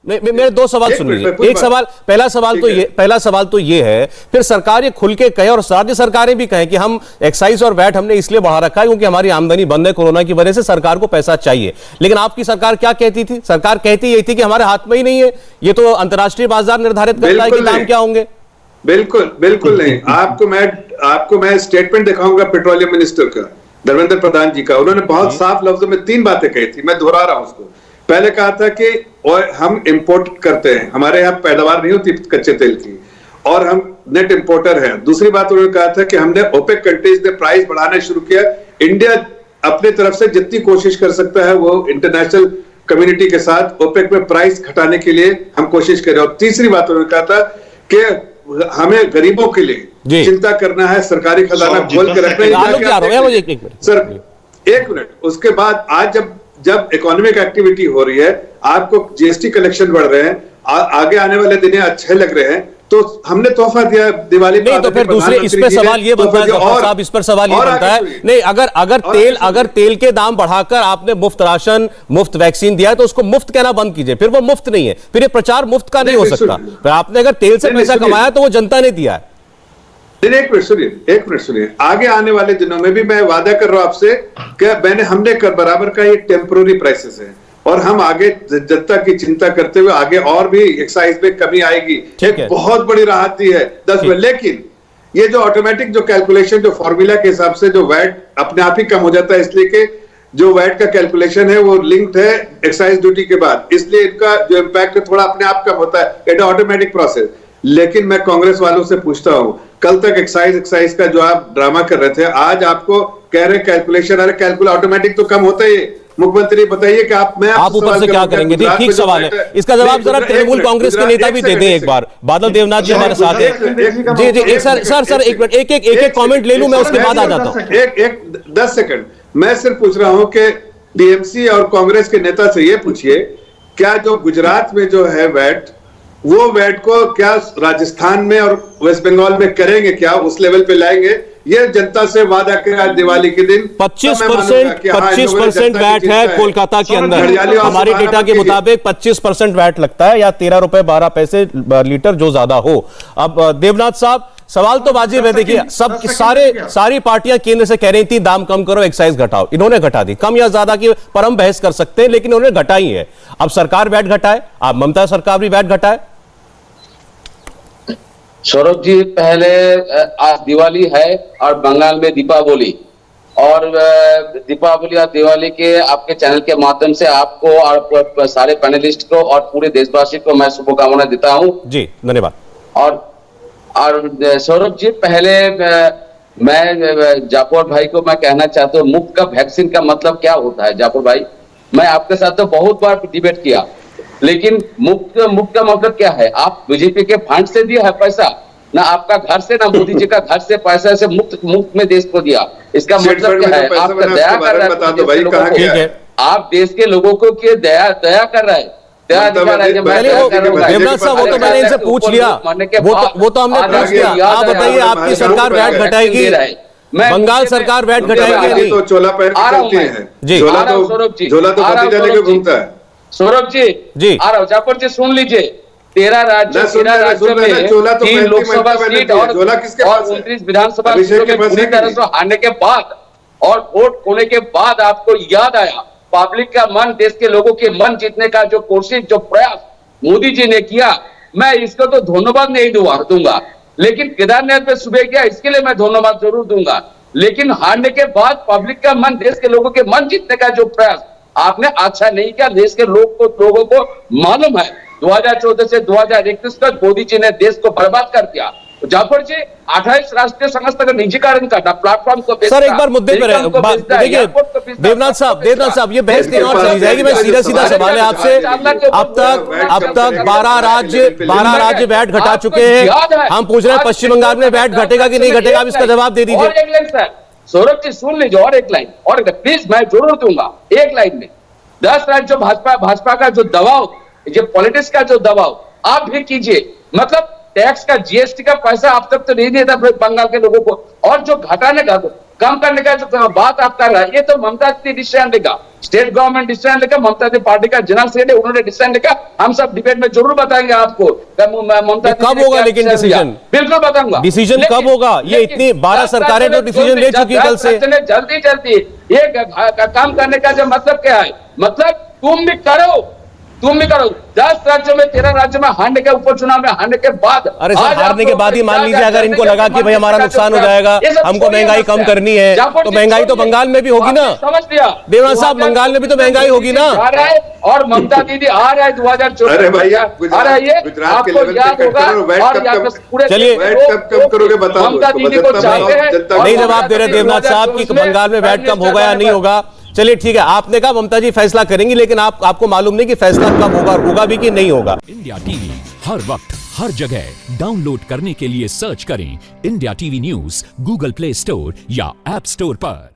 मेरे दो सवाल सुन लीजिए। एक सवाल, पहला सवाल तो ये है, फिर सरकार ये खुल के कहे और राज्य सरकारें भी कहें कि हम एक्साइज और वैट हमने इसलिए बढ़ा रखा है क्योंकि हमारी आमदनी बंद है कोरोना की वजह से, सरकार को पैसा चाहिए। लेकिन आपकी सरकार क्या कहती थी? सरकार कहती यही थी कि हमारे हाथ में ही नहीं है, ये तो अंतर्राष्ट्रीय बाजार निर्धारित करता है कि दाम क्या होंगे। बिल्कुल नहीं। आपको मैं स्टेटमेंट दिखाऊंगा पेट्रोलियम मिनिस्टर का, धर्मेंद्र प्रधान जी का। उन्होंने बहुत साफ लफ्जों में 3 बातें कही थी, मैं दोहरा रहा हूं उसको। पहले कहा था कि और हम इंपोर्ट करते हैं, हमारे यहाँ पैदावार नहीं होती कच्चे तेल की, और हम नेट इंपोर्टर हैं। दूसरी बात उन्होंने कहा था कि हमने ओपेक कंट्रीज ने प्राइस बढ़ाना शुरू किया, इंडिया अपनी तरफ से जितनी कोशिश कर सकता है वो इंटरनेशनल कम्युनिटी के साथ ओपेक में प्राइस घटाने के लिए हम कोशिश करें। और तीसरी बात उन्होंने कहा था कि हमें गरीबों के लिए चिंता करना है, सरकारी खजाना खोल के रखना है। सर एक मिनट, उसके बाद आज जब इकोनॉमिक एक्टिविटी हो रही है, आपको जीएसटी कलेक्शन बढ़ रहे हैं, आगे आने वाले दिन अच्छे लग रहे हैं, तो हमने तोहफा दिया दिवाली नहीं, तो फिर दूसरे इस पे सवाल ये बनता है साहब, इस पर सवाल ये बनता है नहीं, अगर तेल के दाम बढ़ाकर आपने मुफ्त राशन मुफ्त वैक्सीन दिया है तो उसको मुफ्त कहना बंद कीजिए, फिर वो मुफ्त नहीं है, फिर ये प्रचार मुफ्त का नहीं हो सकता। फिर आपने अगर तेल से पैसा कमाया तो वो जनता ने दिया है। एक मिनट सुनिए, आगे आने वाले दिनों में भी मैं वादा कर रहा हूं आपसे कि हमने बराबर का ये टेम्पोररी प्राइसेस है, और हम आगे जनता की चिंता करते हुए आगे और भी एक्साइज में कमी आएगी, एक बहुत बड़ी राहत दी है 10 में। लेकिन ये जो ऑटोमेटिक जो कैलकुलेशन, जो फॉर्मूला के हिसाब से जो वैट अपने आप ही कम हो जाता है, इसलिए कि जो वैट का कैलकुलेशन है वो लिंक्ड है एक्साइज ड्यूटी के बाद, इसलिए इनका जो इम्पैक्ट है थोड़ा अपने आप कम होता है, इट ऑटोमेटिक प्रोसेस। लेकिन मैं कांग्रेस वालों से पूछता हूं, कल तक एक्साइज का जो आप ड्रामा कर रहे थे, आज आपको कह रहे कैलकुलेशन, अरे कैलकुलेट ऑटोमेटिक तो कम होता ही। मुख्यमंत्री बताइए कि आप ऊपर से क्या करेंगे? ठीक सवाल है, इसका जवाब जरा तृणमूल कांग्रेस के नेता भी दे दें एक बार। बादल देवनाथ जी हमारे साथ है। जी एक सर एक मिनट, एक कमेंट ले लूं मैं, उसके बाद आ जाता हूं। एक 10 सेकंड, मैं सिर्फ पूछ रहा हूं कि टीएमसी और कांग्रेस के नेता से ये पूछिए, क्या जो गुजरात में जो है वैट, वो वैट को क्या राजस्थान में और वेस्ट बंगाल में करेंगे, क्या उस लेवल पे लाएंगे? ये जनता से वादा किया दिवाली के दिन 25% वैट है कोलकाता के अंदर, हमारे डेटा के मुताबिक 25% वैट लगता है, या 13 रुपए 12 पैसे लीटर जो ज्यादा हो। अब देवनाथ साहब, सवाल तो वाजिब है। देखिए, सारी पार्टियां केंद्र से कह रही थी दाम कम करो, एक्साइज घटाओ, इन्होंने घटा दी। कम या ज्यादा की पर हम बहस कर सकते हैं, लेकिन उन्होंने घटाई है। अब सरकार वैट घटाए, अब ममता सरकार भी वैट घटाए। सौरभ जी, पहले आज दिवाली है और बंगाल में दीपावली, और दीपावली और दिवाली के आपके चैनल के माध्यम से आपको और सारे पैनलिस्ट को और पूरे देशवासी को मैं शुभकामना देता हूं। जी धन्यवाद। और सौरभ जी, पहले मैं जाफर भाई को मैं कहना चाहता हूँ, मुफ्त का वैक्सीन का मतलब क्या होता है? जाफर भाई, मैं आपके साथ तो बहुत बार डिबेट किया, लेकिन मुफ्त का मतलब क्या है? आप बीजेपी के फंड से दिया है पैसा, ना आपका घर से, ना मोदी जी का घर से पैसा से मुफ्त में देश को दिया। इसका मतलब क्या है? आपका दया कर रहा है, आप देश के लोगों को दया कर रहे हैं। देवनाथ साहब, वो तो मैंने इनसे पूछ लिया, वो तो हमने पूछ लिया। आप बताइए, आपकी सरकार वैट घटाएगी? बंगाल सरकार वैट घटाएगी नहीं? तो चोला पहनते हैं जी, झोला तो भतीजा लेके घूमता है। सौरभ जी आ रहा हूं, जाफर जी सुन लीजिए, 13 राज्य में 3 लोकसभा सीट और 29 विधानसभा सीटों में पूरी तरह से हारने के बाद और वोट खोने के बाद आपको याद आया पब्लिक का मन, देश के लोगों के मन जीतने का जो कोशिश, जो प्रयास मोदी जी ने किया, मैं इसको तो धन्यवाद नहीं दूंगा, लेकिन केदारनाथ में सुबह गया, इसके लिए मैं धन्यवाद जरूर दूंगा। लेकिन हारने के बाद पब्लिक का मन, देश के लोगों के मन जीतने का जो प्रयास आपने अच्छा नहीं किया। देश के लोगों को मालूम है 2014 से 2021 तक मोदी जी ने देश को बर्बाद कर दिया। जाफर जी, 28 राष्ट्रीय संस्था का निजीकरण का प्लेटफॉर्म को सर एक बार मुद्दे पर देखिए देवनाथ साहब, ये बहस कहीं और चली जाएगी। मैं सीधा सवाल है आपसे, अब तक 12 राज्य वैट घटा चुके हैं, हम पूछ रहे हैं पश्चिम बंगाल में वैट घटेगा कि नहीं घटेगा? आप इसका जवाब दे दीजिए। सौरभ जी सुन लीजिए, और एक लाइन, और प्लीज मैं जरूर दूंगा एक लाइन में। 10 राज्य भाजपा का जो दबाव, जो पॉलिटिक्स का जो दबाव आप भी कीजिए, मतलब टैक्स का, जीएसटी का पैसा अब तक तो नहीं देता बंगाल के लोगों को, और जो घटाने का कम करने का जो बात आप कर रहा है, ये तो ममता जी डिसीजन लेगा, स्टेट गवर्नमेंट डिसीजन लेगा, ममता जी पार्टी का जनरल सेक्रेटरी उन्होंने डिसीजन लेगा। हम सब डिबेट में जरूर बताएंगे आपको ममता जी कब होगा लेकिन डिसीजन, बिल्कुल बताऊंगा डिसीजन कब होगा। ये इतनी 12 सरकारें तो डिसीजन ले चुकी कल से। जल्दी ये काम करने का जो मतलब क्या है, मतलब तुम भी करो 10 राज्यों में 13 राज्यों में हारने के उपचुनाव में हारने के बाद, अरे सर हारने के बाद ही मान लीजिए अगर इनको लगा कि भाई हमारा नुकसान हो जाएगा, हमको महंगाई कम करनी है, तो महंगाई तो बंगाल में भी होगी ना। समझ लिया देवनाथ साहब, बंगाल में भी तो महंगाई होगी ना। और ममता दीदी आ रहा है 2024। अरे भैया गुजरात के लेवल पे चलिए कब करोगे बताओ। ममता दीदी को चाहते हैं, नहीं जवाब दे रहे देवनाथ साहब की बंगाल में वैट कम होगा या नहीं होगा। चलिए ठीक है, आपने कहा ममता जी फैसला करेंगी, लेकिन आपको मालूम नहीं कि फैसला कब होगा भी कि नहीं होगा। इंडिया टीवी हर वक्त हर जगह डाउनलोड करने के लिए सर्च करें India TV news Google play store या ऐप स्टोर पर।